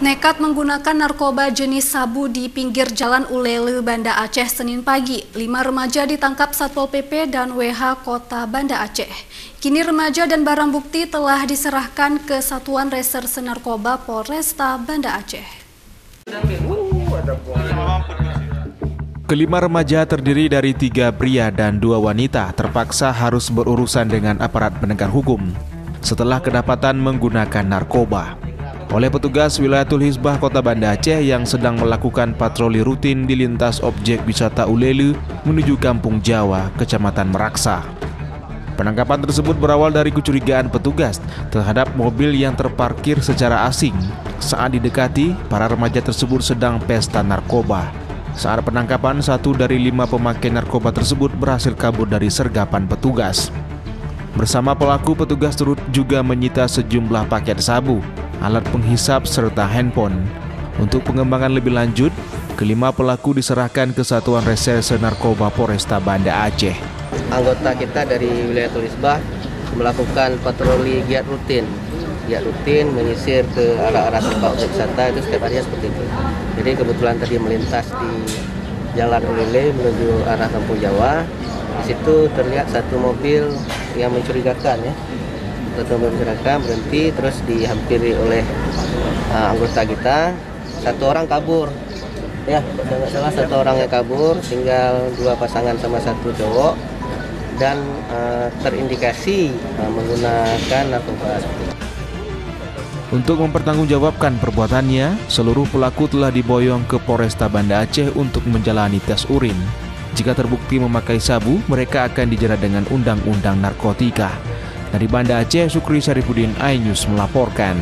Nekat menggunakan narkoba jenis sabu di pinggir Jalan Ulele, Banda Aceh, Senin pagi. 5 remaja ditangkap Satpol PP dan WH Kota Banda Aceh. Kini remaja dan barang bukti telah diserahkan ke Satuan Reserse Narkoba Polresta Banda Aceh. Kelima remaja terdiri dari 3 pria dan 2 wanita terpaksa harus berurusan dengan aparat penegak hukum setelah kedapatan menggunakan narkoba oleh petugas Wilayatul Hizbah Kota Banda Aceh yang sedang melakukan patroli rutin di lintas objek wisata Ulele menuju Kampung Jawa, Kecamatan Meraksa. Penangkapan tersebut berawal dari kecurigaan petugas terhadap mobil yang terparkir secara asing. Saat didekati, para remaja tersebut sedang pesta narkoba. Saat penangkapan, 1 dari 5 pemakai narkoba tersebut berhasil kabur dari sergapan petugas. Bersama pelaku, petugas turut juga menyita sejumlah paket sabu, alat penghisap, serta handphone. Untuk pengembangan lebih lanjut, kelima pelaku diserahkan ke Satuan Reserse Narkoba Polresta Banda Aceh. Anggota kita dari Wilayatul Hizbah melakukan patroli giat rutin menyisir ke arah-arah tempat objek wisata itu setiap harinya seperti itu. Jadi kebetulan tadi melintas di Jalan Ulele menuju arah Kampung Jawa. Di situ terlihat satu mobil yang mencurigakan ya. Satu mobil mencurigakan berhenti, terus dihampiri oleh anggota kita. 1 orang kabur. Ya, kalau nggak salah 1 orang yang kabur, tinggal 2 pasangan sama 1 cowok dan terindikasi menggunakan narkoba. Untuk mempertanggungjawabkan perbuatannya, seluruh pelaku telah diboyong ke Polresta Banda Aceh untuk menjalani tes urin. Jika terbukti memakai sabu, mereka akan dijerat dengan Undang-Undang Narkotika. Dari Banda Aceh, Sukri Syarifuddin, iNews melaporkan.